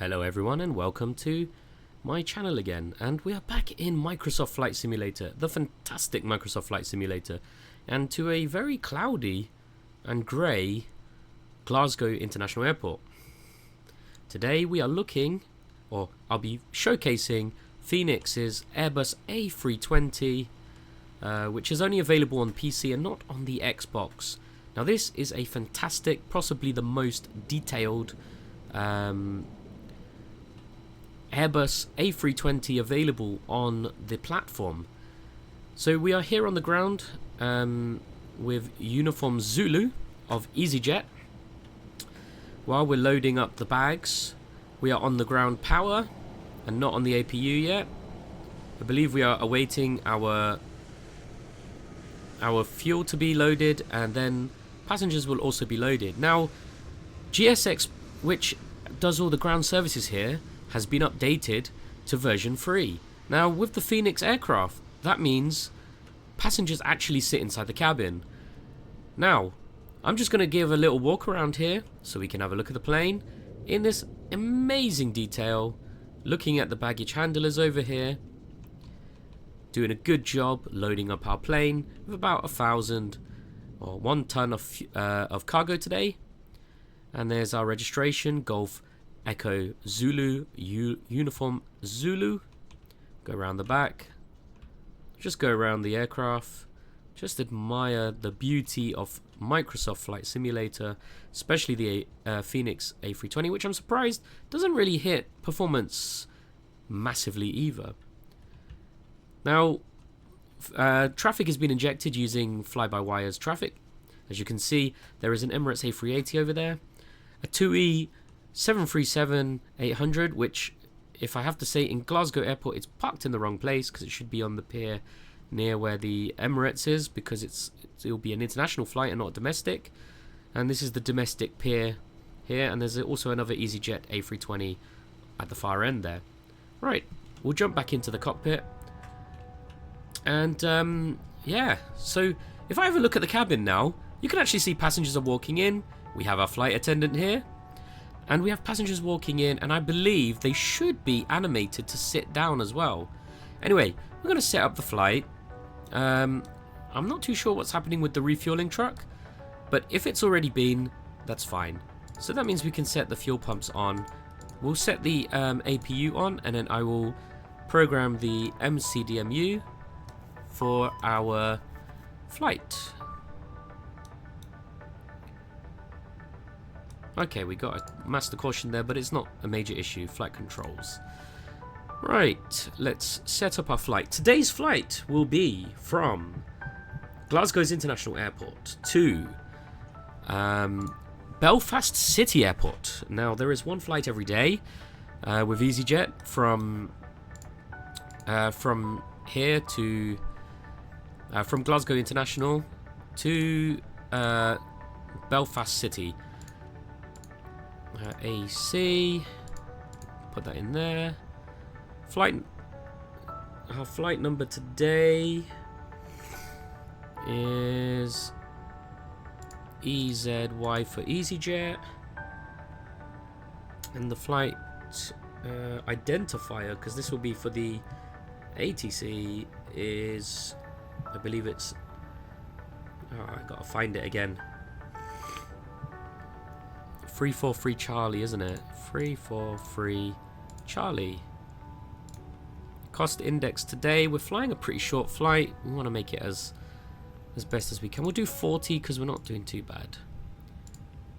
Hello everyone and welcome to my channel again, and we are back in Microsoft Flight Simulator, the fantastic Microsoft Flight Simulator, and to a very cloudy and grey Glasgow International Airport. Today we are looking, or I'll be showcasing Fenix's Airbus A320, which is only available on PC and not on the Xbox. Now this is a fantastic, possibly the most detailed Airbus A320 available on the platform. So we are here on the ground with Uniform Zulu of Easyjet. While we're loading up the bags, we are on the ground power and not on the APU yet. I believe we are awaiting our fuel to be loaded, and then passengers will also be loaded. Now GSX, which does all the ground services here, has been updated to version 3. Now with the Fenix aircraft, that means passengers actually sit inside the cabin. Now I'm just going to give a little walk around here so we can have a look at the plane in this amazing detail, looking at the baggage handlers over here, doing a good job loading up our plane with about 1 ton of cargo today. And there's our registration, Golf Echo Zulu, Uniform Zulu. Go around the back, just go around the aircraft, just admire the beauty of Microsoft Flight Simulator, especially the Fenix A320, which I'm surprised doesn't really hit performance massively either. Now traffic has been injected using fly-by-wires traffic. As you can see, there is an Emirates A380 over there, a 2E 737-800, which, if I have to say, in Glasgow Airport, it's parked in the wrong place because it should be on the pier near where the Emirates is, because it'll be an international flight and not domestic. And this is the domestic pier here, and there's also another Easyjet A320 at the far end there. Right, we'll jump back into the cockpit. And yeah, so if I have a look at the cabin now, you can actually see passengers are walking in. We have our flight attendant here, and we have passengers walking in, and I believe they should be animated to sit down as well. Anyway, we're going to set up the flight. I'm not too sure what's happening with the refueling truck, but if it's already been, that's fine. So that means we can set the fuel pumps on. We'll set the APU on, and then I will program the MCDMU for our flight. Okay, we got a master caution there, but it's not a major issue. Flight controls. Right, let's set up our flight. Today's flight will be from Glasgow's International Airport to Belfast City Airport. Now, there is one flight every day with Easyjet from here to from Glasgow International to Belfast City. AC, put that in there. Our flight number today is EZY for Easyjet, and the flight identifier, because this will be for the ATC, is, I believe it's, I gotta find it again. 343 Charlie, isn't it? 343 Charlie. Cost index today, we're flying a pretty short flight. We want to make it as best as we can. We'll do 40 because we're not doing too bad.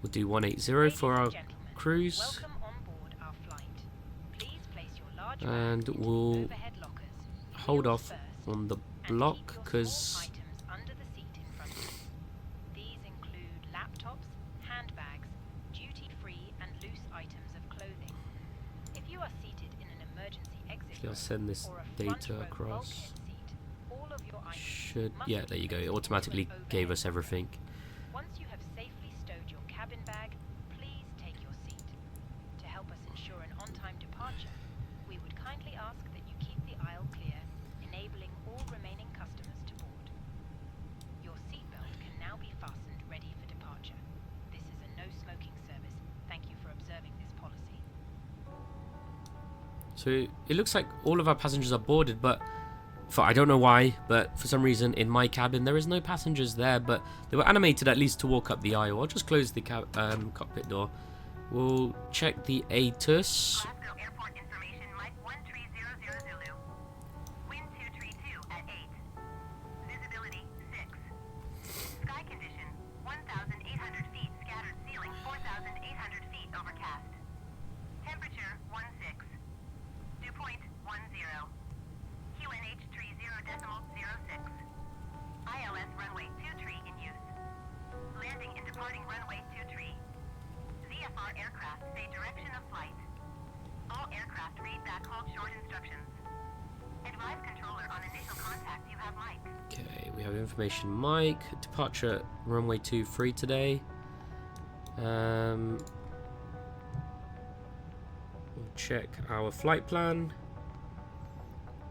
We'll do 180 for our cruise. And we'll hold off on the block because I'll send this data across. Yeah, there you go. It automatically gave us everything. Once you have safely stowed your cabin bag, please take your seat. To help us ensure an on-time departure, we would kindly ask that you keep the aisle clear, enabling all remaining customers to board. Your seatbelt can now be fastened ready for departure. This is a no-smoking service. Thank you for observing this policy. So it looks like all of our passengers are boarded, but I don't know why, but for some reason in my cabin there is no passengers there, but they were animated at least to walk up the aisle. I'll just close the cockpit door. We'll check the ATUS. Glasgow Airport information, Mike 1300 Zulu. Wind 232 at 8. Visibility 6. Sky condition 1,800 feet scattered ceiling, 4,800 feet overcast. Temperature 16. Dew point 10. QNH 30.06. ILS runway 23 in use. Landing and departing runway 23. VFR aircraft say direction of flight. All aircraft read back hold short instructions. Advise controller on initial contact you have Mike. Okay, we have information Mike. Departure runway 23 today. We'll check our flight plan.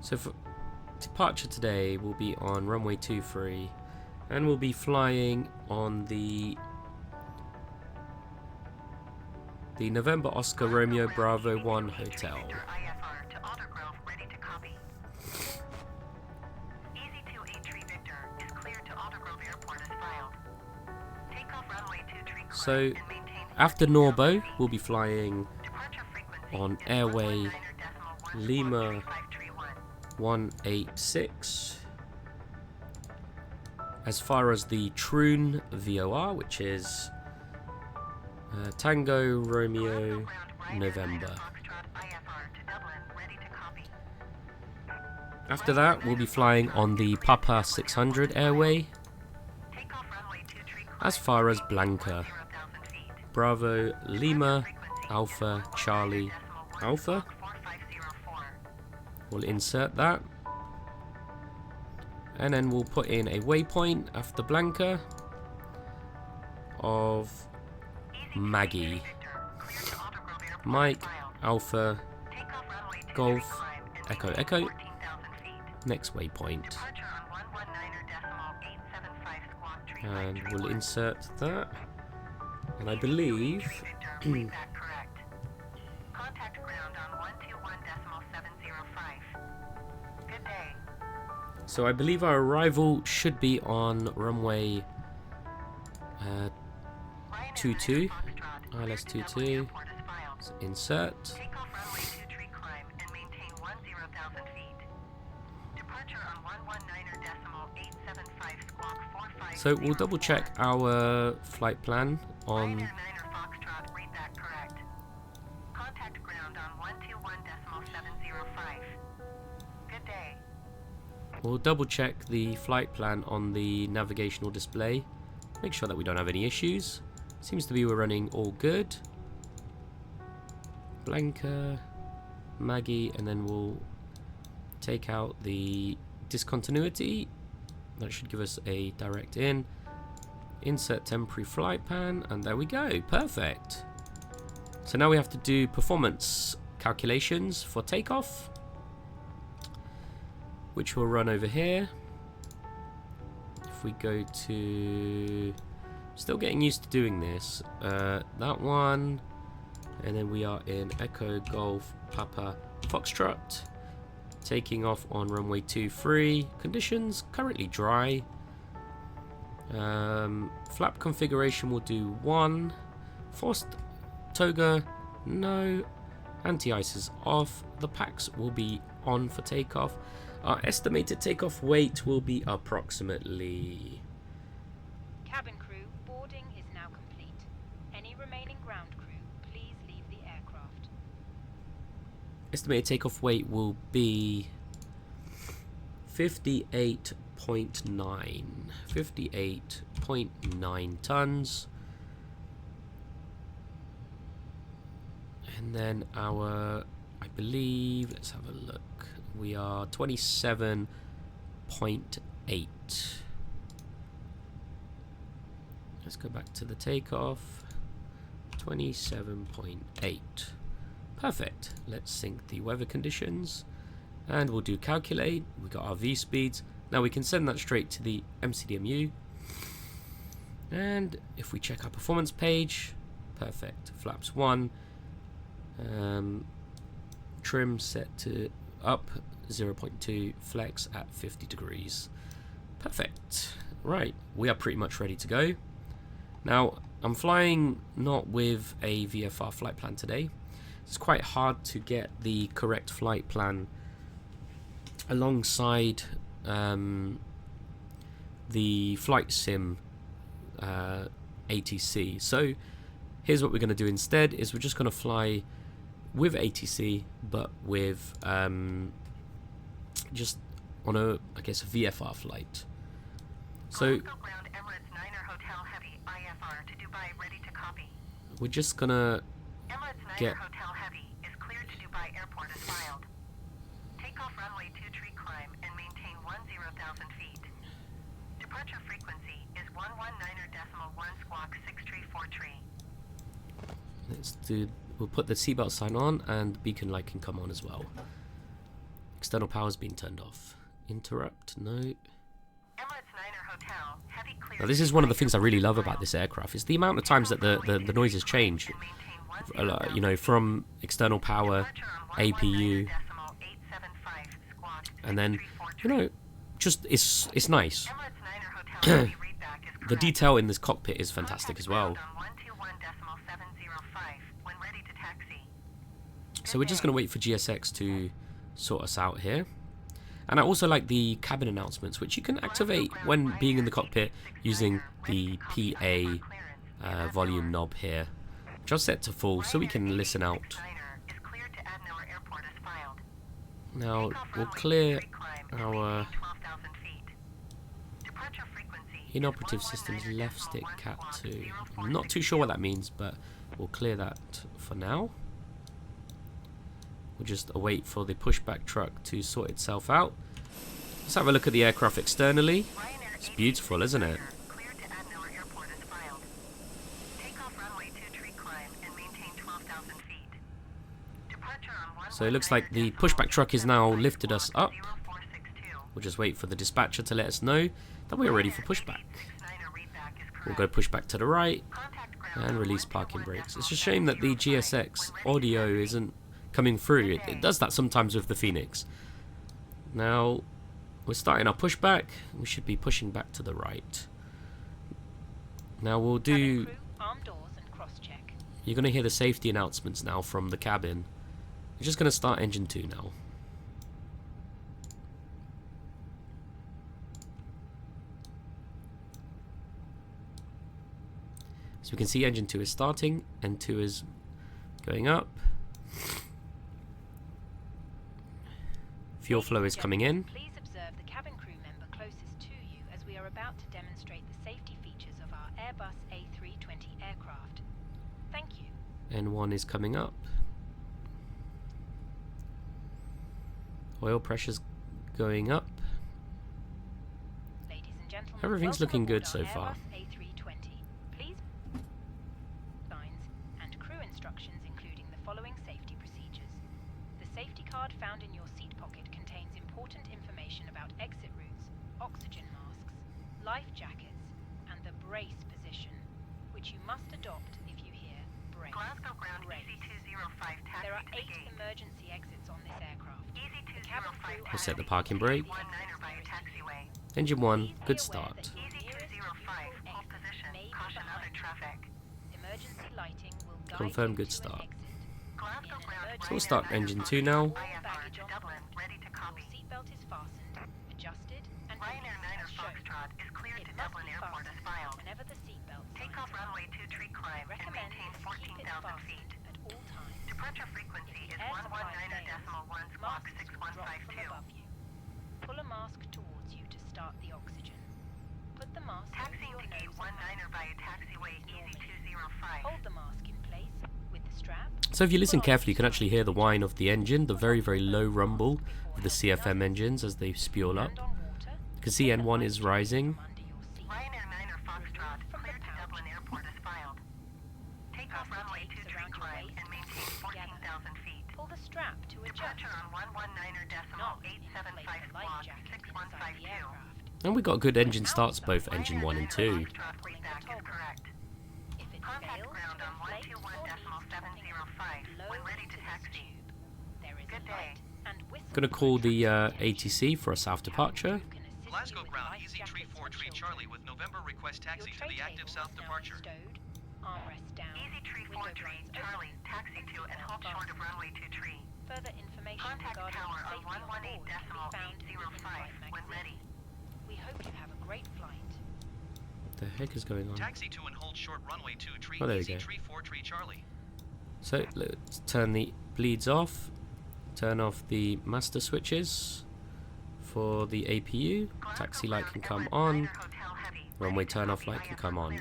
So for departure today, we'll be on runway 23 and we'll be flying on the November Oscar Romeo Bravo 1 hotel. IFR to Aldergrove, ready to copy. Easy-283 Victor is cleared to Aldergrove Airport as filed. Takeoff runway 23 So and maintain after Norbo, we'll be flying departure frequency on is Airway 119.1 Lima 3531. 186 as far as the Troon VOR, which is Tango Romeo November. After that, we'll be flying on the Papa 600 airway as far as Blanca. Bravo Lima Alpha Charlie Alpha. We'll insert that. And then we'll put in a waypoint after Blanca of Maggie. Mike Alpha Golf Echo Echo. Next waypoint. And we'll insert that. And I believe so I believe our arrival should be on runway 22, ILS 22. So insert. So we'll double check our flight plan on. We'll double check the flight plan on the navigational display. Make sure that we don't have any issues. Seems to be we're running all good. Blanca, Maggie, and then we'll take out the discontinuity. That should give us a direct in. Insert temporary flight plan, and there we go. Perfect. So now we have to do performance calculations for takeoff, which we'll run over here. If we go to, still getting used to doing this, that one, and then we are in Echo Golf Papa Foxtrot, taking off on runway 23. Conditions currently dry. Flap configuration will do 1. Forced toga, no. Anti-ice is off. The packs will be on for takeoff. Our estimated takeoff weight will be approximately. Cabin crew, boarding is now complete. Any remaining ground crew, please leave the aircraft. Estimated takeoff weight will be 58.9 tons. And then our, I believe, let's have a look. We are 27.8. Let's go back to the takeoff. 27.8. Perfect. Let's sync the weather conditions. And we'll do calculate. We got our V speeds. Now we can send that straight to the MCDMU. And if we check our performance page, perfect. Flaps 1. trim set to up 0.2, flex at 50 degrees. Perfect. Right, we are pretty much ready to go. Now, I'm flying not with a VFR flight plan today. It's quite hard to get the correct flight plan alongside the flight sim ATC. So here's what we're going to do instead, is we're just going to fly with ATC, but with just on a, I guess, a VFR flight. So we're just gonna get departure frequency is 119.1 squawk 6343. Let's do. We'll put the seatbelt sign on, and the beacon light can come on as well. External power's been turned off. Interrupt. No. Now this is one of the things I really love about this aircraft, is the amount of times that the noises change. You know, from external power, APU, and then, you know, just it's nice. The detail in this cockpit is fantastic as well. So we're just going to wait for GSX to sort us out here. And I also like the cabin announcements, which you can activate when being in the cockpit using the PA volume knob here, which I'll set to full so we can listen out. Now we'll clear our inoperative systems left stick cat 2. I'm not too sure what that means, but we'll clear that for now. We'll just await for the pushback truck to sort itself out. Let's have a look at the aircraft externally. It's beautiful, isn't it? So it looks like the pushback truck is now lifted us up. We'll just wait for the dispatcher to let us know that we're ready for pushback. We'll go pushback to the right and release parking brakes. It's a shame that the GSX audio isn't coming through. It does that sometimes with the Fenix. Now we're starting our pushback. We should be pushing back to the right. Now we'll do. You're going to hear the safety announcements now from the cabin. We're just going to start engine 2 now. So we can see engine 2 is starting, and 2 is going up. Fuel flow is coming in. Please observe the cabin crew member closest to you as we are about to demonstrate the safety features of our Airbus A320 aircraft. Thank you. N1 is coming up. Oil pressure's going up. Ladies and gentlemen, Everything's looking good so far. A320. Please signs and crew instructions, including the following safety procedures. The safety card found in your seat pocket contains important information about exit routes, oxygen masks, life jackets, and the brace position, which you must adopt if you hear brace. Glasgow ground Easy-205 taxi. There are 8 emergency exits on this aircraft. We'll set the parking brake. Engine 1, good start. Confirm good start. So we'll start engine 2 now. Departure frequency is 119.1 squawk 6152. Pull a mask towards you to start the oxygen. Put the mask taxiing to gate 19er via taxiway Easy-205. Hold the mask in place with the strap. So if you listen carefully, you can actually hear the whine of the engine, the very, very low rumble of the CFM engines as they spewel up. You can see N1 is rising. And we got good engine starts, both engine 1 and 2. Gonna call the ATC for a south departure. Glasgow ground Easy-343 Charlie with November request taxi to the active south departure. Easy-343 Charlie, taxi to and hold short of runway 23. Further information Contact regarding tower safety on on board can be found in the 118.805 in-flight when ready. magazine. We hope you have a great flight. What the heck is going on? Taxi to and hold short runway 23 Oh, there we go. Easy-343 Charlie. So let's turn the bleeds off. Turn off the master switches for the APU. Taxi light can come on. Runway turn off light can come on.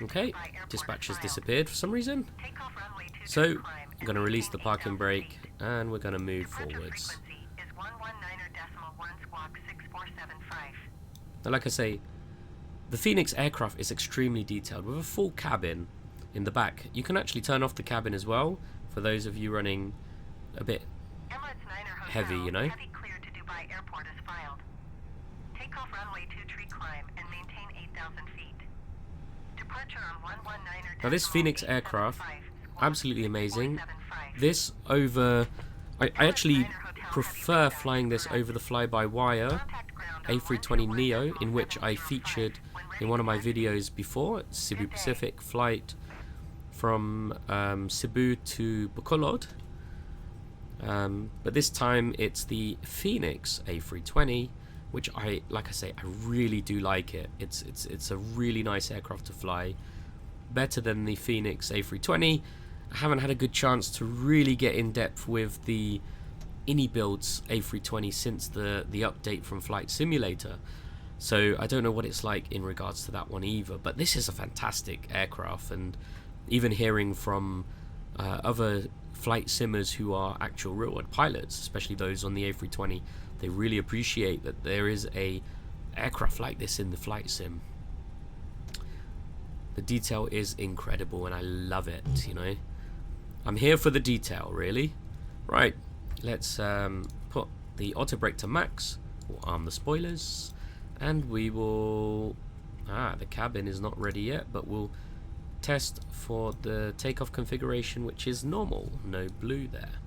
Okay, dispatch has disappeared for some reason. So I'm going to release the parking brake and we're going to move forwards. Now, like I say, the Fenix aircraft is extremely detailed with a full cabin in the back. You can actually turn off the cabin as well for those of you running a bit heavy, you know. Now this Fenix aircraft, absolutely amazing. This over, I actually prefer flying this over the fly-by-wire A320 Neo, in which I featured in one of my videos before, Cebu Pacific flight from Cebu to Bacolod. But this time it's the Fenix A320, which like I say, I really do like it. It's a really nice aircraft to fly, better than the Fenix A320. I haven't had a good chance to really get in depth with the InnyBuilds A320 since the update from Flight Simulator, so I don't know what it's like in regards to that one either. But this is a fantastic aircraft, and even hearing from other flight simmers who are actual real-world pilots, especially those on the A320, they really appreciate that there is a aircraft like this in the flight sim. The detail is incredible and I love it, you know. I'm here for the detail, really. Right, let's put the auto brake to max. We'll arm the spoilers and we will... the cabin is not ready yet, but we'll test for the takeoff configuration, which is normal, no blue there.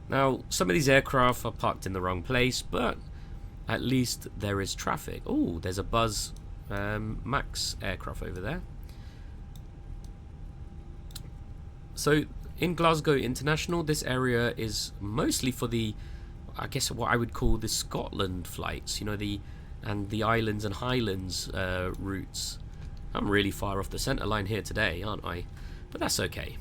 Now, some of these aircraft are parked in the wrong place, but at least there is traffic. Oh, there's a Buzz Max aircraft over there. So in Glasgow International, this area is mostly for the, I guess what I would call the Scotland flights, you know, the Islands and Highlands routes. I'm really far off the centre line here today, aren't I? But that's okay.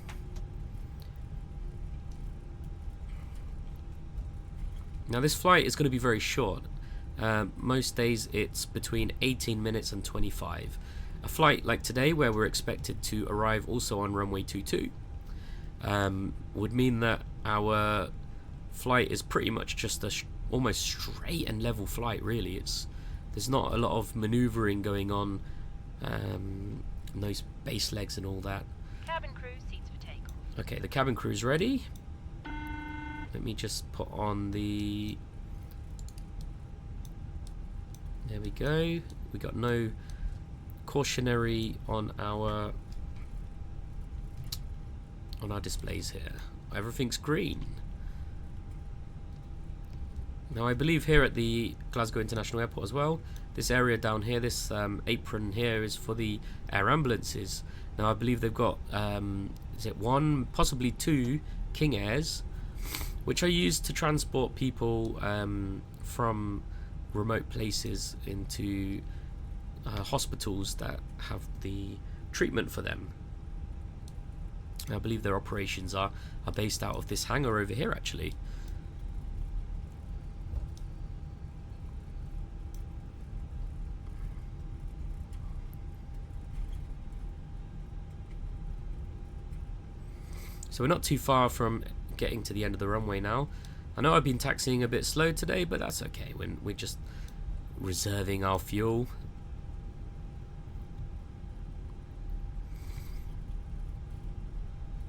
Now this flight is going to be very short. Most days it's between 18 minutes and 25. A flight like today, where we're expected to arrive also on runway 22, would mean that our flight is pretty much just a almost straight and level flight, really. There's not a lot of manoeuvring going on, those base legs and all that. Cabin crew, seats for takeoff. Okay, the cabin crew's ready. Let me just put on the... There we go. We got no cautionary on our displays here. Everything's green. Now I believe here at the Glasgow International Airport as well, this area down here, this apron here, is for the air ambulances. Now I believe they've got is it one, possibly two King Airs, which are used to transport people from remote places into hospitals that have the treatment for them. I believe their operations are based out of this hangar over here, actually. So we're not too far from getting to the end of the runway now. I know I've been taxiing a bit slow today, but that's okay. We're just reserving our fuel.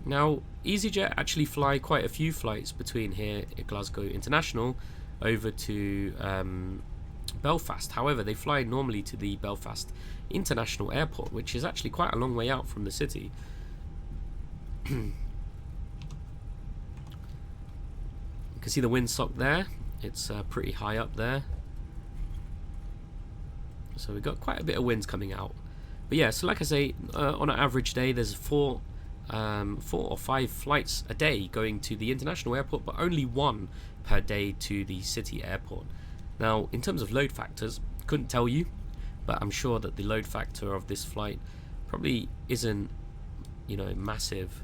Now, Easyjet actually fly quite a few flights between here at Glasgow International over to Belfast. However, they fly normally to the Belfast International Airport, which is actually quite a long way out from the city. You can see the windsock there. It's pretty high up there. So we've got quite a bit of winds coming out. But yeah, so like I say, on an average day, there's 4 or 5 flights a day going to the international airport, but only 1 per day to the city airport. Now, in terms of load factors, couldn't tell you, but I'm sure that the load factor of this flight probably isn't, you know, massive,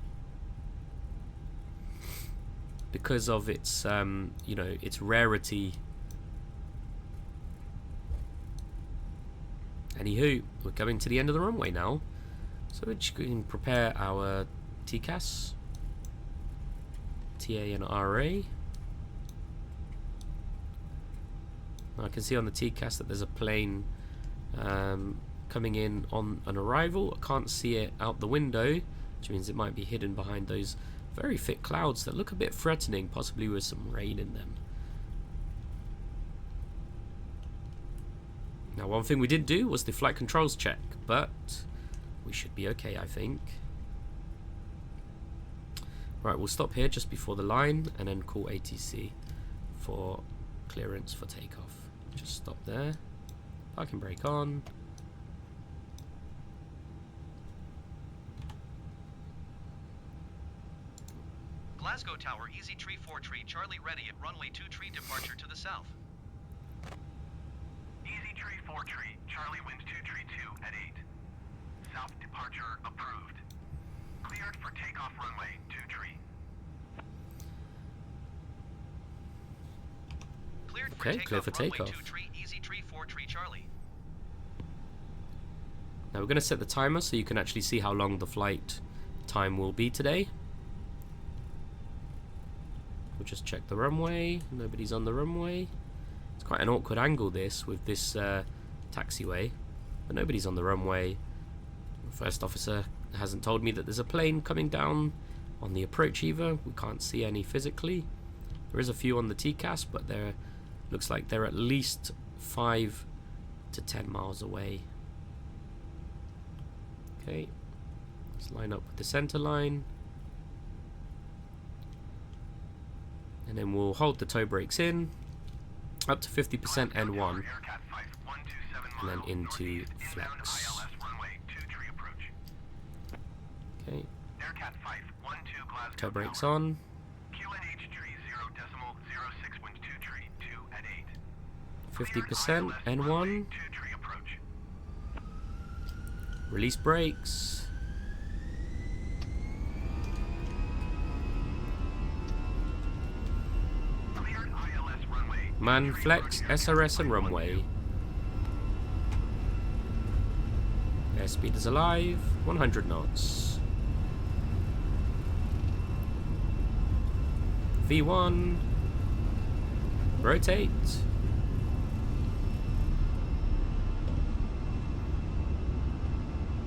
because of its, you know, its rarity. Anywho, we're coming to the end of the runway now, so we're just going to prepare our TCAS, TA and RA. Now I can see on the TCAS that there's a plane coming in on an arrival. I can't see it out the window, which means it might be hidden behind those very thick clouds that look a bit threatening, possibly with some rain in them. Now, one thing we did do was the flight controls check, but we should be okay, I think. Right, we'll stop here just before the line and then call ATC for clearance for takeoff. Just stop there. Parking brake on. Glasgow Tower, Easy-343, Charlie ready at runway 23 departure to the south. Easy-343, Charlie wind 232 at 8. South departure approved. Cleared for takeoff runway 23. Cleared for Okay, takeoff, clear for runway takeoff. 23, Easy-343, Charlie. Now we're going to set the timer so you can actually see how long the flight time will be today. We'll just check the runway. Nobody's on the runway. It's quite an awkward angle this, with this taxiway, but nobody's on the runway. The first officer hasn't told me that there's a plane coming down on the approach either. We can't see any physically. There is a few on the TCAS, but they're, looks like they're at least 5 to 10 miles away. Okay, let's line up with the center line. And then we'll hold the toe brakes in, up to 50% N1, and then into flex. Okay, toe brakes on, 50% N1, release brakes. Man, flex, SRS and runway. Airspeed is alive, 100 knots. V1. Rotate.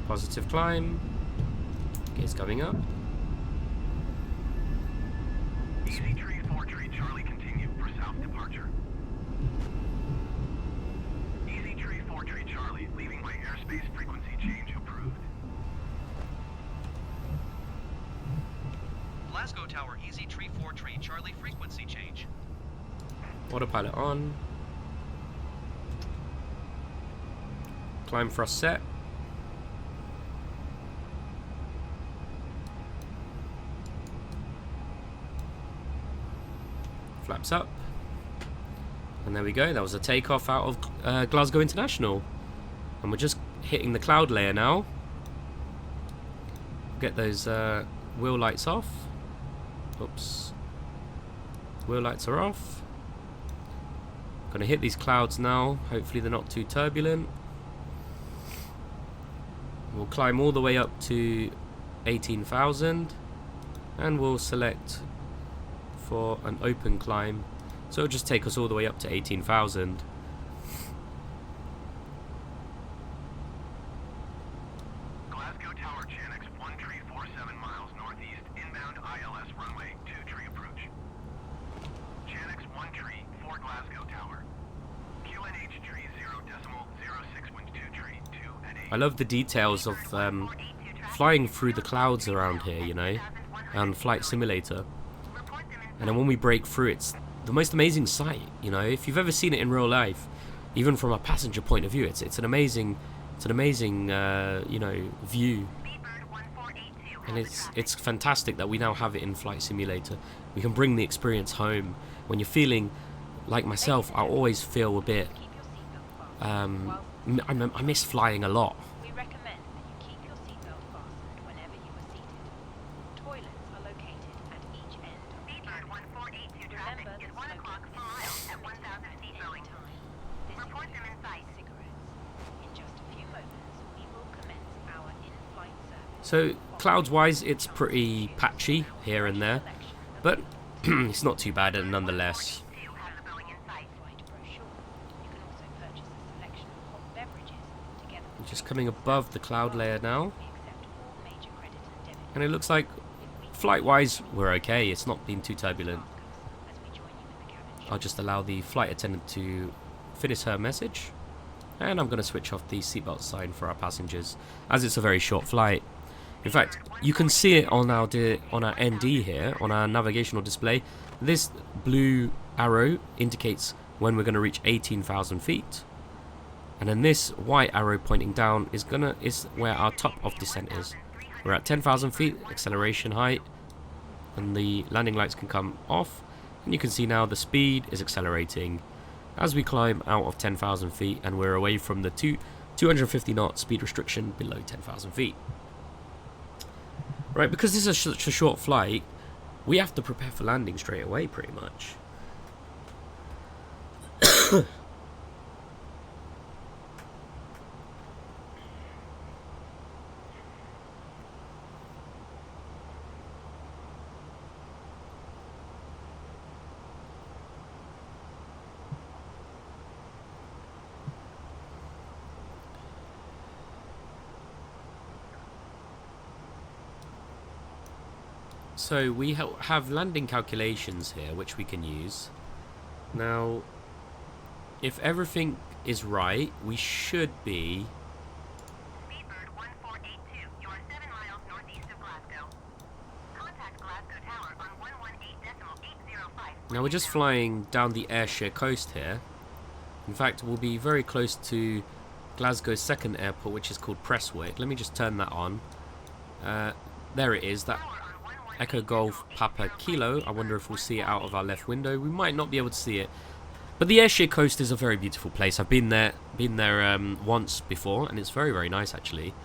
Positive climb. Gears coming up. Easy-343, Charlie continue for south departure. Easy-343, Charlie leaving by airspace frequency change approved. Glasgow Tower, Easy-343, Charlie frequency change. Autopilot on. Climb thrust set. Flaps up. And there we go. That was a takeoff out of Glasgow International. And we're just hitting the cloud layer now. Get those wheel lights off. Oops. Wheel lights are off. Gonna hit these clouds now. Hopefully they're not too turbulent. We'll climb all the way up to 18,000. And we'll select for an open climb, so it'll just take us all the way up to 18,000. Glasgow Tower, Channix 1347 miles northeast, inbound ILS runway 23 approach. Channix 13 for Glasgow Tower. QNH tree 0.06 wind 23 2 at 8. I love the details of flying through the clouds around here, you know. on Flight Simulator. And then when we break through, it's the most amazing sight. You know, if you've ever seen it in real life, even from a passenger point of view, it's an amazing you know, view. And it's fantastic that we now have it in Flight Simulator. We can bring the experience home. When you're feeling like myself, I always feel a bit. I miss flying a lot. We recommend that you keep your seatbelt fastened whenever you are seated. Toilets are located at each end of the cabin. Remember that smoking is not permitted at any time. This includes cigarettes. In just a few moments, we will commence our in-flight service. So clouds-wise, it's pretty patchy here and there, but it's not too bad nonetheless. Just coming above the cloud layer now, and it looks like flight-wise we're okay. It's not been too turbulent. I'll just allow the flight attendant to finish her message, and I'm going to switch off the seatbelt sign for our passengers, as it's a very short flight. In fact, you can see it on our ND here, on our navigational display. This blue arrow indicates when we're going to reach 18,000 feet. And then this white arrow pointing down is where our top of descent is. We're at 10,000 feet, acceleration height, and the landing lights can come off. And you can see now the speed is accelerating as we climb out of 10,000 feet, and we're away from the 250 knot speed restriction below 10,000 feet. Right, because this is such a short flight, we have to prepare for landing straight away, pretty much. So we have landing calculations here which we can use. Now, if everything is right, we should be... Speedbird 1482, you are 7 miles northeast of Glasgow. Contact Glasgow Tower on 118.805. Now we're just flying down the Ayrshire coast here. In fact, we'll be very close to Glasgow's second airport, which is called Prestwick. Let me just turn that on. There it is, that Echo Golf Papa Kilo. I wonder if we'll see it out of our left window. We might not be able to see it, but the Ayrshire coast is a very beautiful place. I've been there once before, and it's very, very nice actually.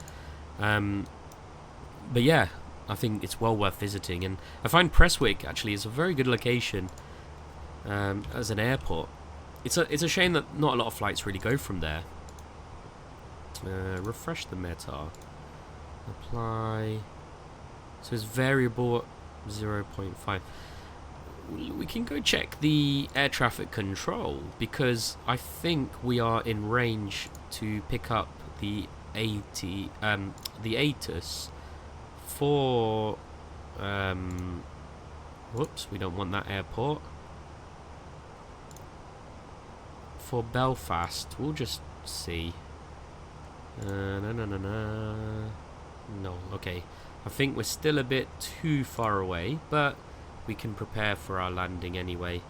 But yeah, I think it's well worth visiting, and I find Prestwick actually is a very good location as an airport. It's a shame that not a lot of flights really go from there. Refresh the meta. Apply. So it's variable 0.5. We can go check the air traffic control, because I think we are in range to pick up the ATIS for whoops, we don't want that airport. For Belfast, we'll just see. No, okay. I think we're still a bit too far away, but we can prepare for our landing anyway.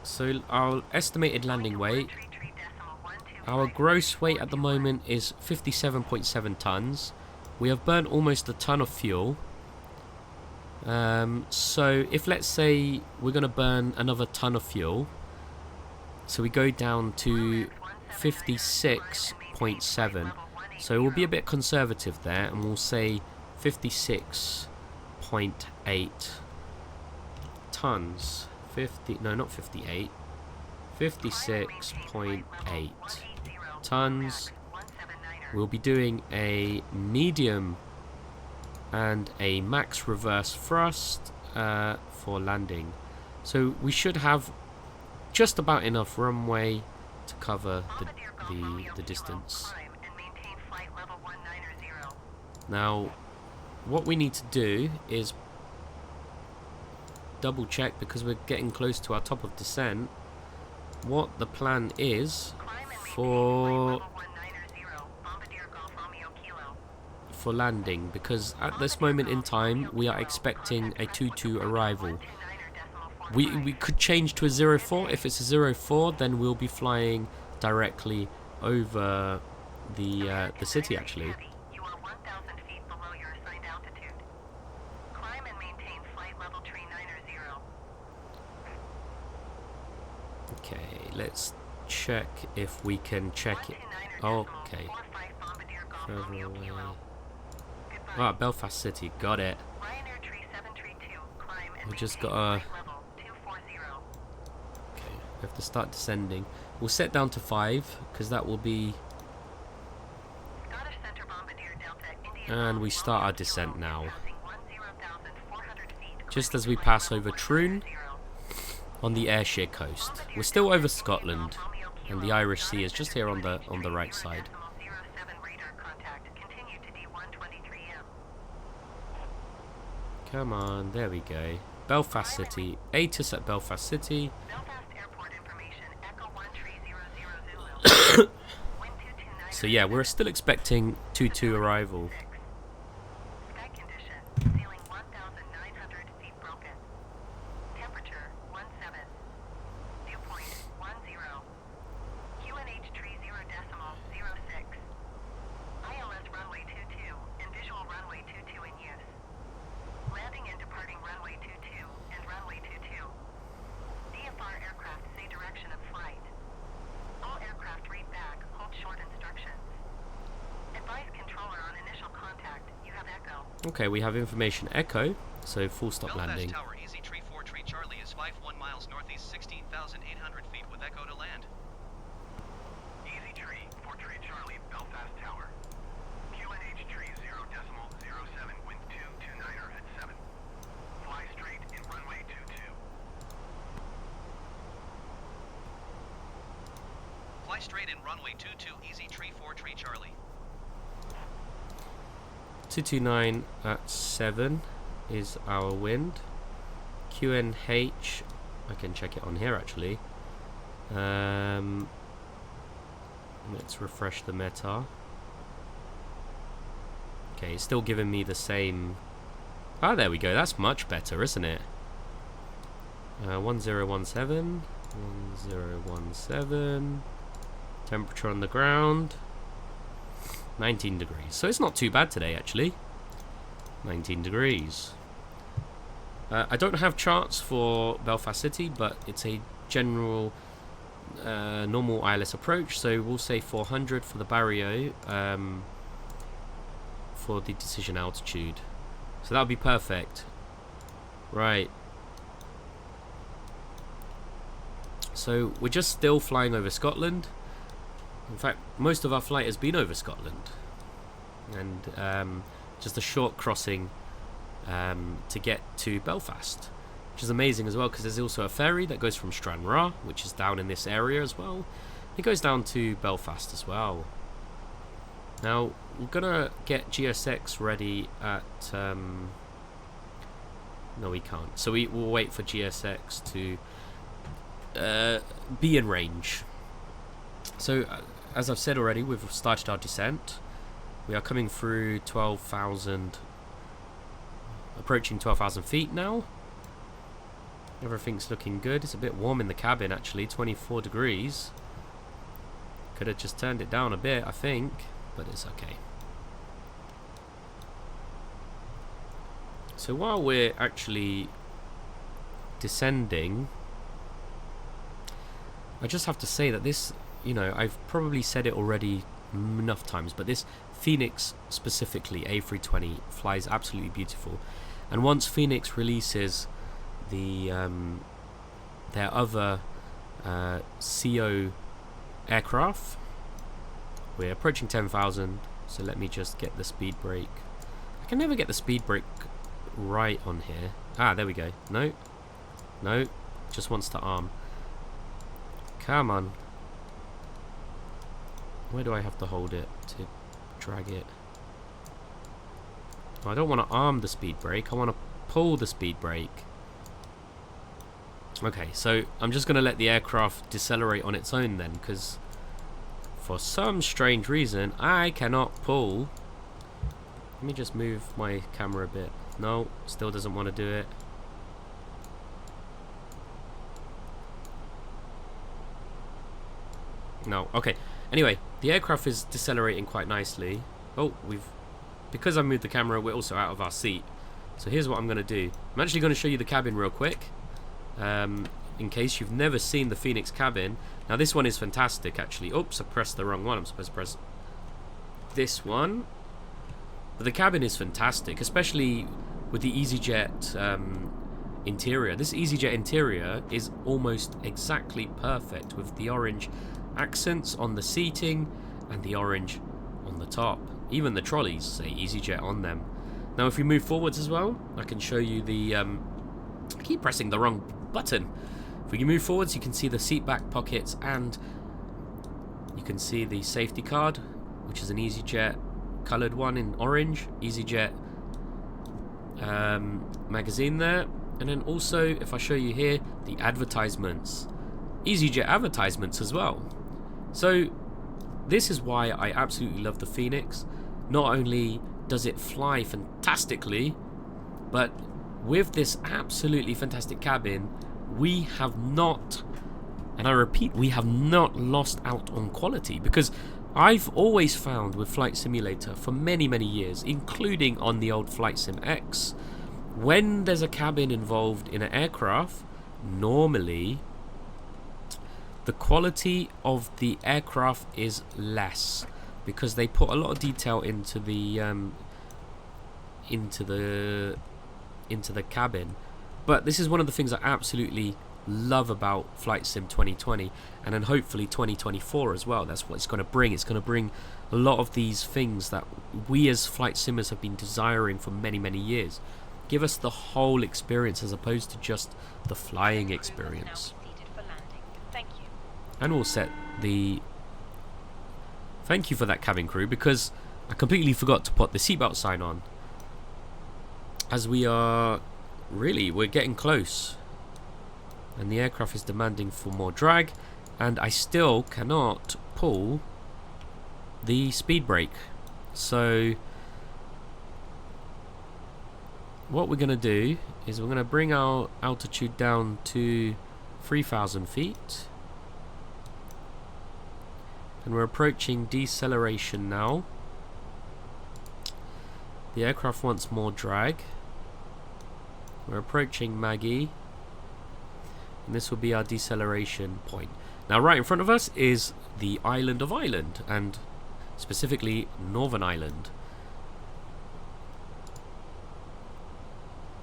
So our estimated landing weight, our gross weight at the moment is 57.7 tons. We have burnt almost a ton of fuel. So if, let's say, we're going to burn another ton of fuel, so we go down to 56.7. So we'll be a bit conservative there, and we'll say 56.8 tons. 56.8 tons. We'll be doing a medium and a max reverse thrust for landing. So we should have just about enough runway to cover the distance. Now, what we need to do is double check, because we're getting close to our top of descent, what the plan is for for landing, because at this moment in time we are expecting a 22 arrival. We could change to a 04. If it's a 04, then we'll be flying directly over the city actually. You are 1,000 feet below your assigned altitude. Climb and maintain flight level tree 90. Okay, let's check if we can check it. Okay. Further away. Ah, Belfast City, got it. We just gotta... Okay, we have to start descending. We'll set down to 5, because that will be... And we start our descent now. Just as we pass over Troon on the Ayrshire coast. We're still over Scotland, and the Irish Sea is just here on the right side. Come on, there we go. Belfast City. ATIS at Belfast City. So yeah, we're still expecting 22 arrival. Sky condition, ceiling 1,900 feet broken. Temperature 17. Viewpoint 10. QNH tree 0.06. ILS runway 22 and visual runway 22 in use. Landing and departing runway 22 and runway 22. DFR aircraft say direction of flight. All aircraft read back, hold short instructions. Advise controller on initial contact. You have echo. Okay, we have information echo, so full stop Belfast landing. Tower, Easy-343 Charlie is 51 miles northeast, 16,800 feet with echo to land. Easy-343 Charlie, Belfast Tower. QNH tree 0.07, wind 229er at 7. Fly straight in runway 22. Fly straight in runway 22, Easy-343 Charlie. 229 at 7 is our wind. QNH, I can check it on here actually. Let's refresh the meta. Okay, it's still giving me the same. Ah, there we go. That's much better, isn't it? 1017. 1017. Temperature on the ground 19 degrees. So it's not too bad today actually. 19 degrees. I don't have charts for Belfast City, but it's a general normal ILS approach, so we'll say 400 for the barrier for the decision altitude. So that'll be perfect. Right. So we're just still flying over Scotland. In fact, most of our flight has been over Scotland, and just a short crossing to get to Belfast, which is amazing as well, because there's also a ferry that goes from Stranraer, which is down in this area as well. It goes down to Belfast as well. Now we're gonna get GSX ready at no, we can't, so we will wait for GSX to be in range. So as I've said already, we've started our descent. We are coming through 12,000, approaching 12,000 feet now. Everything's looking good. It's a bit warm in the cabin actually, 24 degrees. Could have just turned it down a bit, I think, but it's okay. So while we're actually descending, I just have to say that this, you know, I've probably said it already enough times, but this Fenix specifically, A320, flies absolutely beautiful. And once Fenix releases the their other CO aircraft, we're approaching 10,000, so let me just get the speed brake. I can never get the speed brake right on here. Ah, there we go. No, no, just wants to arm. Come on. Where do I have to hold it to drag it? Oh, I don't want to arm the speed brake, I want to pull the speed brake. Okay, so I'm just going to let the aircraft decelerate on its own then, because for some strange reason I cannot pull Let me just move my camera a bit. No, still doesn't want to do it. No, okay. Anyway, the aircraft is decelerating quite nicely. Oh, because I moved the camera, we're also out of our seat. So here's what I'm going to do. I'm actually going to show you the cabin real quick. In case you've never seen the Fenix cabin. Now this one is fantastic actually. Oops, I pressed the wrong one. I'm supposed to press this one. But the cabin is fantastic, especially with the Easyjet interior. This Easyjet interior is almost exactly perfect with the orange accents on the seating and the orange on the top. Even the trolleys say Easyjet on them. Now if we move forwards as well, I can show you the I keep pressing the wrong button. If we move forwards, you can see the seat back pockets and you can see the safety card, which is an Easyjet coloured one in orange. Easyjet magazine there. And then also, if I show you here, the advertisements. Easyjet advertisements as well. So this is why I absolutely love the Fenix. Not only does it fly fantastically, but with this absolutely fantastic cabin, we have not, and I repeat, we have not lost out on quality, because I've always found with Flight Simulator for many years, including on the old Flight Sim X, when there's a cabin involved in an aircraft, normally the quality of the aircraft is less, because they put a lot of detail into the cabin. But this is one of the things I absolutely love about Flight Sim 2020, and then hopefully 2024 as well. That's what it's going to bring. It's going to bring a lot of these things that we as flight simmers have been desiring for many years. Give us the whole experience as opposed to just the flying experience. And we'll set the thank you for that, cabin crew, because I completely forgot to put the seatbelt sign on, as we're getting close and the aircraft is demanding for more drag, and I still cannot pull the speed brake. So what we're going to do is we're going to bring our altitude down to 3,000 feet, and we're approaching deceleration now. The aircraft wants more drag. We're approaching Maggie, and this will be our deceleration point. Now right in front of us is the island of Ireland, and specifically Northern Ireland.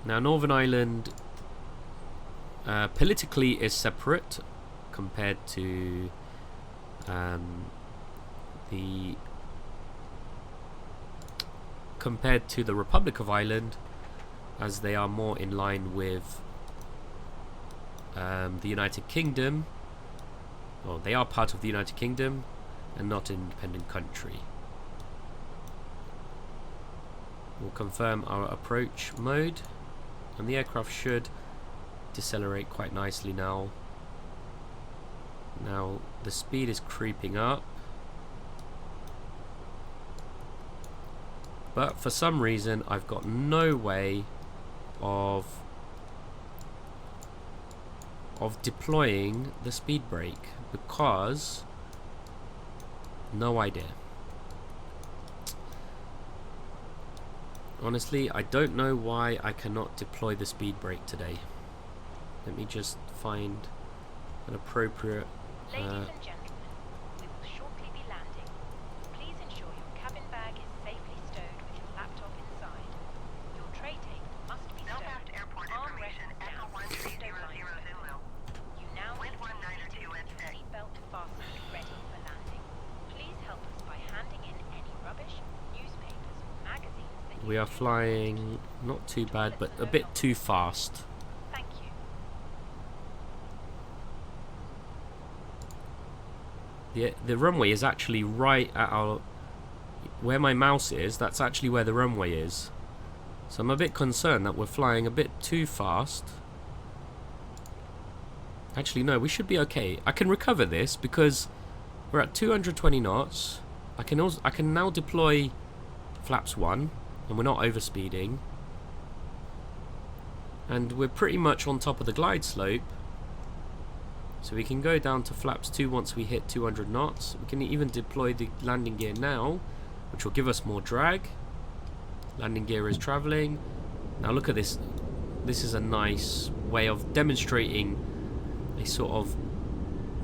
Now Northern Ireland politically is separate compared to the Republic of Ireland, as they are more in line with the United Kingdom. Well, they are part of the United Kingdom and not an independent country. We'll confirm our approach mode, and the aircraft should decelerate quite nicely now. Now the speed is creeping up, but for some reason I've got no way of deploying the speed brake, because no idea. Honestly, I don't know why I cannot deploy the speed brake today. Let me just find an appropriate Ladies and gentlemen, we will shortly be landing. Please ensure your cabin bag is safely stowed with your laptop inside. Your tray table must be stowed. Belfast Airport Arm information, rests Echo down. 1300 Zulu. You now Wind need to be 192 seated with at your 6. seatbelt fastened, ready for landing. Please help us by handing in any rubbish, newspapers, or magazines that We are flying not too bad, but a bit too fast. Thank you. The runway is actually right at where my mouse is. That's actually where the runway is. So I'm a bit concerned that we're flying a bit too fast. Actually, no, we should be okay. I can recover this because we're at 220 knots. I can now deploy flaps 1 and we're not overspeeding. And we're pretty much on top of the glide slope. So we can go down to flaps 2 once we hit 200 knots. We can even deploy the landing gear now, which will give us more drag. Landing gear is traveling. Now look at this. This is a nice way of demonstrating a sort of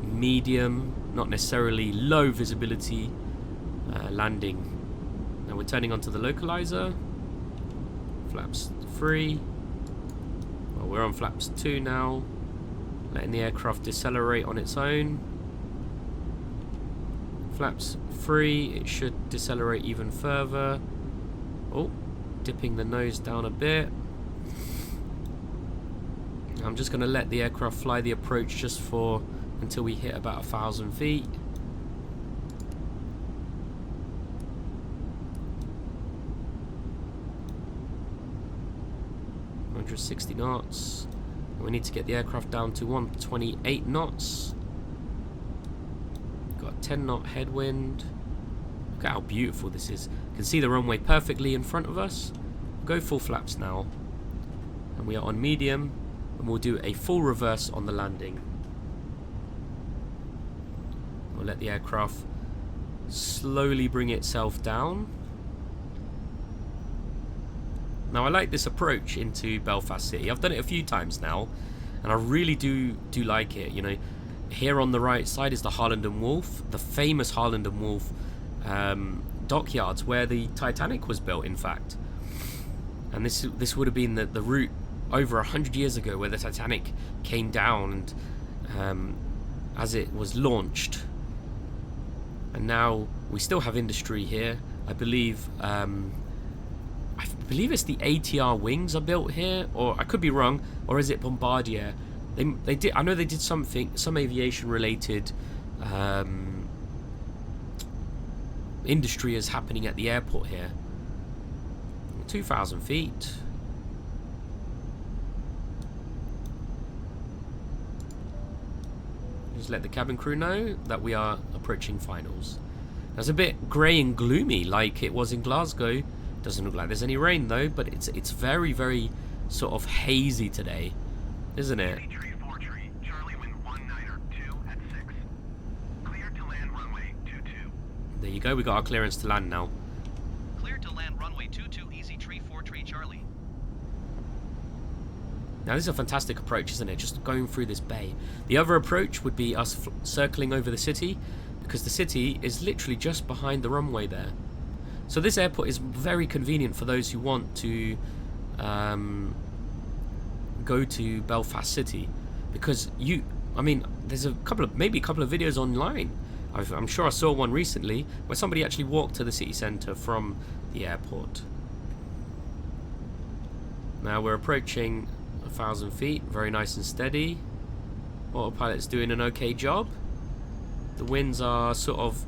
medium, not necessarily low visibility landing. Now we're turning onto the localizer. Flaps 3. Well, we're on flaps 2 now. Letting the aircraft decelerate on its own. Flaps 3, it should decelerate even further. Oh, dipping the nose down a bit. I'm just going to let the aircraft fly the approach just for until we hit about 1,000 feet. $160 knots. We need to get the aircraft down to 128 knots. Got a 10 knot headwind. Look at how beautiful this is. You can see the runway perfectly in front of us. Go full flaps now. And we are on medium. And we'll do a full reverse on the landing. We'll let the aircraft slowly bring itself down. Now I like this approach into Belfast City. I've done it a few times now, and I really do like it. You know, here on the right side is the Harland and Wolff, the famous Harland and Wolff dockyards where the Titanic was built, in fact. And this would have been the route over 100 years ago where the Titanic came down and as it was launched. And now we still have industry here. I believe it's the ATR wings are built here, or I could be wrong, or is it Bombardier? They did. I know they did some aviation related industry is happening at the airport here. 2,000 feet. Just let the cabin crew know that we are approaching finals. It's a bit grey and gloomy like it was in Glasgow. Doesn't look like there's any rain though, but it's very, very sort of hazy today, isn't it? There you go, we got our clearance to land now. Clear to land runway 22, Easy Tree 43 Charlie. Now this is a fantastic approach, isn't it? Just going through this bay. The other approach would be us circling over the city, because the city is literally just behind the runway there. So this airport is very convenient for those who want to go to Belfast City, because there's maybe a couple of videos online. I'm sure I saw one recently where somebody actually walked to the city centre from the airport. Now we're approaching 1,000 feet, very nice and steady. Autopilot's doing an okay job. The winds are sort of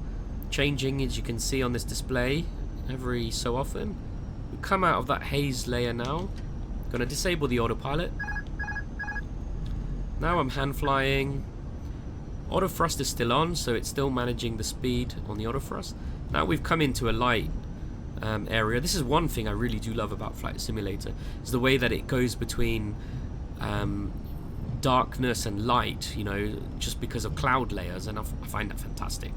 changing, as you can see on this display, every so often. We come out of that haze layer now. Gonna disable the autopilot. Now I'm hand flying. Auto thrust is still on, so it's still managing the speed on the auto thrust. Now we've come into a light area. This is one thing I really do love about Flight Simulator, is the way that it goes between darkness and light, you know, just because of cloud layers, and I find that fantastic.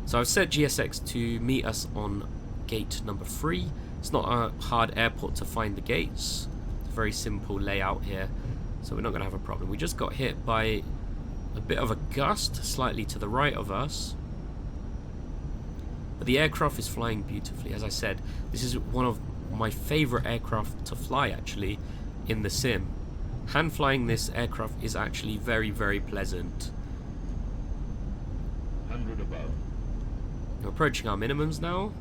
So I've set GSX to meet us on gate number 3. It's not a hard airport to find the gates. It's a very simple layout here, so we're not going to have a problem. We just got hit by a bit of a gust slightly to the right of us, but the aircraft is flying beautifully. As I said, this is one of my favorite aircraft to fly actually in the sim. Hand flying this aircraft is actually very, very pleasant. 100 above. We're approaching our minimums now.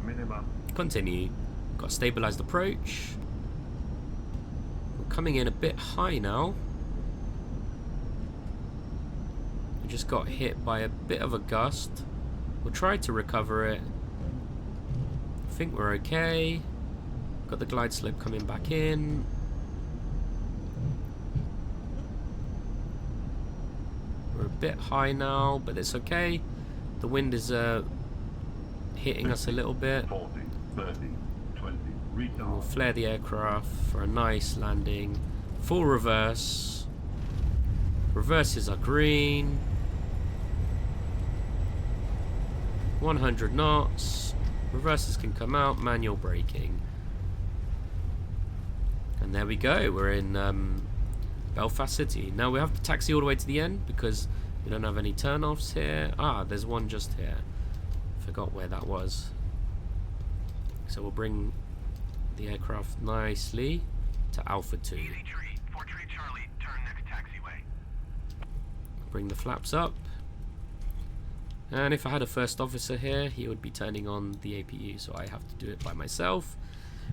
Minimum. Continue. Got a stabilized approach. Coming in a bit high now. We just got hit by a bit of a gust. We'll try to recover it. I think we're okay. Got the glide slope coming back in. We're a bit high now, but it's okay. The wind is hitting us a little bit. 40, 30, 20, We'll retard. flare the aircraft for a nice landing. Full reverse. Reverses are green. 100 knots. Reverses can come out. Manual braking. And there we go. We're in Belfast City. Now we have to taxi all the way to the end because we don't have any turn-offs here. Ah, there's one just here. Forgot where that was. So we'll bring the aircraft nicely to Alpha 2. Easy Tree, 4 Tree Charlie, turn next taxiway. Bring the flaps up. And if I had a first officer here, he would be turning on the APU, so I have to do it by myself,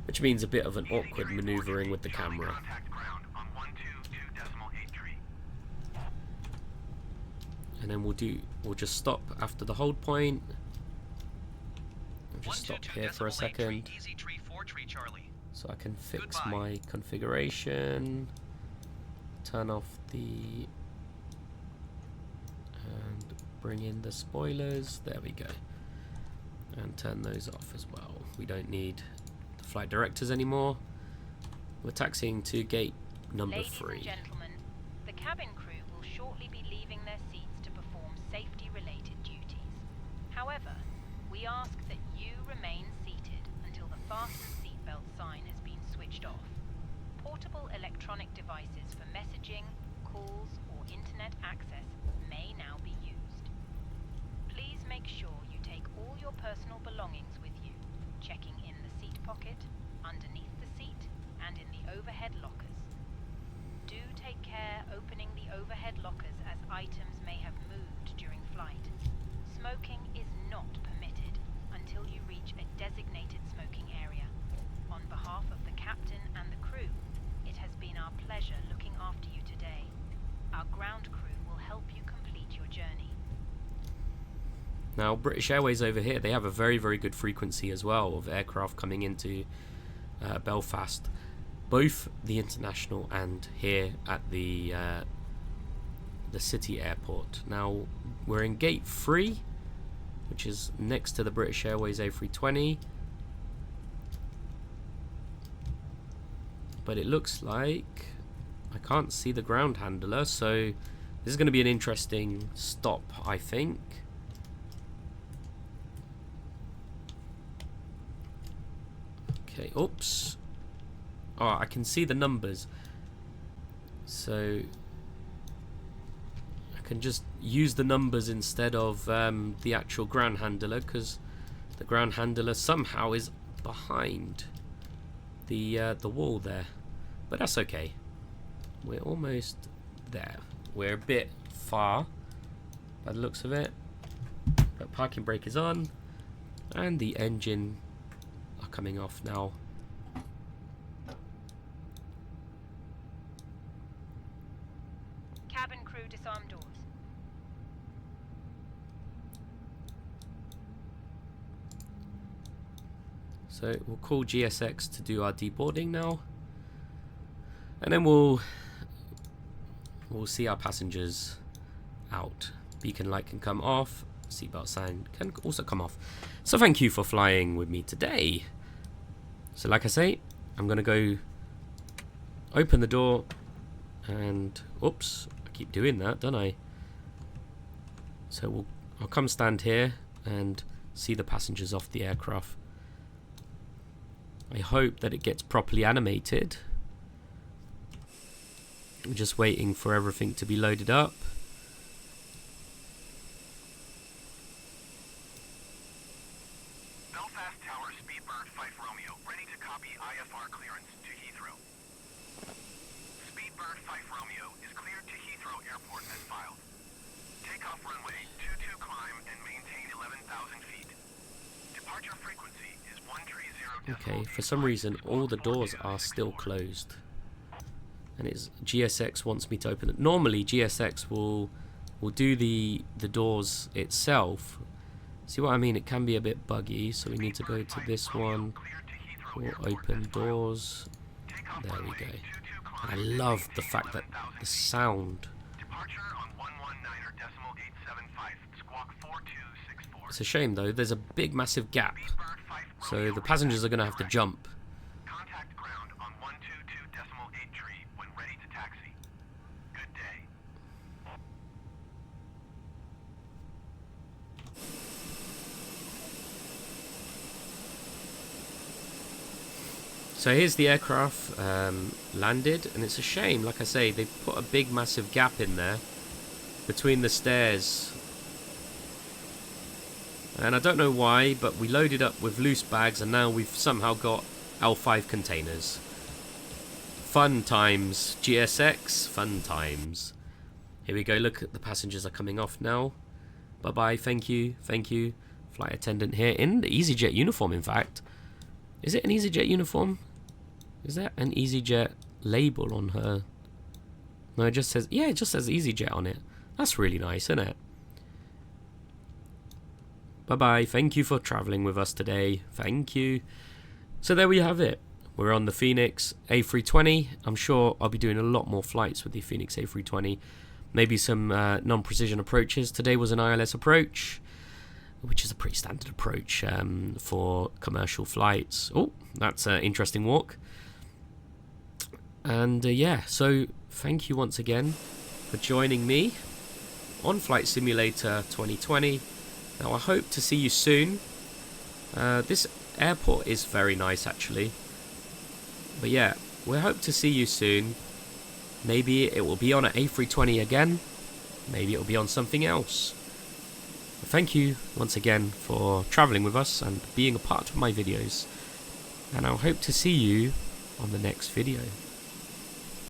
which means a bit of an awkward maneuvering with the camera. Contact ground on 122.83. And then we'll just stop after the hold point. I'll just stop here for a second Easy Tree, 4 Tree Charlie. so I can fix Goodbye. my configuration. Turn off the and bring in the spoilers. There we go. And turn those off as well. We don't need the flight directors anymore. We're taxiing to gate number Ladies 3. and gentlemen, the cabin crew will shortly be leaving their seats to perform safety-related duties. However, we ask that you remain seated until the fasten seatbelt sign has been switched off. Portable electronic devices for messaging, calls, or internet access may now be used. Please make sure you take all your personal belongings with you, checking in the seat pocket, underneath the seat, and in the overhead lockers. Do take care opening the overhead lockers as items may have moved during flight. Smoking is not permitted until you reach a designated smoking area. On behalf of the captain and the crew, it has been our pleasure looking after you today. Our ground crew will help you complete your journey. Now, British Airways over here, they have a very, very good frequency as well of aircraft coming into Belfast. Both the international and here at the city airport. Now, we're in gate 3, which is next to the British Airways A320. But it looks like I can't see the ground handler, so this is going to be an interesting stop, I think. Okay, oops. Oh, I can see the numbers. So I can just use the numbers instead of the actual ground handler, because the ground handler somehow is behind the wall there. But that's okay. We're almost there. We're a bit far by the looks of it. But parking brake is on, and the engine are coming off now. Cabin crew disarm doors. So we'll call GSX to do our deboarding now, and then we'll see our passengers out. Beacon light can come off, seatbelt sign can also come off. So thank you for flying with me today. So like I say, I'm gonna go open the door, and oops, I keep doing that, don't I? So I'll come stand here and see the passengers off the aircraft. I hope that it gets properly animated. I'm just waiting for everything to be loaded up. Belfast Tower, Speedbird 5 Romeo, ready to copy IFR clearance to Heathrow. Speedbird 5 Romeo is cleared to Heathrow Airport as filed. Takeoff runway 22 climb and maintain 11,000 feet. Departure frequency is 130. Okay, for some reason all the doors are still closed, and it's GSX wants me to open it. Normally GSX will do the doors itself. See what I mean? It can be a bit buggy, so we need to go to this one. We'll open doors. There we go. And I love the fact that the sound. Departure on 119.875, squawk 4260. It's a shame though, there's a big massive gap, so the passengers are going to have to jump. Contact ground on 122.83 when ready to taxi. Good day. So here's the aircraft landed, and it's a shame, like I say, they've put a big massive gap in there between the stairs. And I don't know why, but we loaded up with loose bags and now we've somehow got L5 containers. Fun times, GSX, fun times. Here we go, look at the passengers are coming off now. Bye bye, thank you, thank you. Flight attendant here in the Easyjet uniform, in fact. Is it an Easyjet uniform? Is that an Easyjet label on her? No, it just says, yeah, it just says Easyjet on it. That's really nice, isn't it? Bye bye, thank you for travelling with us today. Thank you. So there we have it. We're on the Fenix A320. I'm sure I'll be doing a lot more flights with the Fenix A320. Maybe some non-precision approaches. Today was an ILS approach, which is a pretty standard approach for commercial flights. Oh, that's an interesting walk. And yeah, so thank you once again for joining me on Flight Simulator 2020. Now I hope to see you soon. This airport is very nice actually. But yeah, we hope to see you soon. Maybe it will be on an A320 again. Maybe it will be on something else. But thank you once again for travelling with us and being a part of my videos. And I hope to see you on the next video.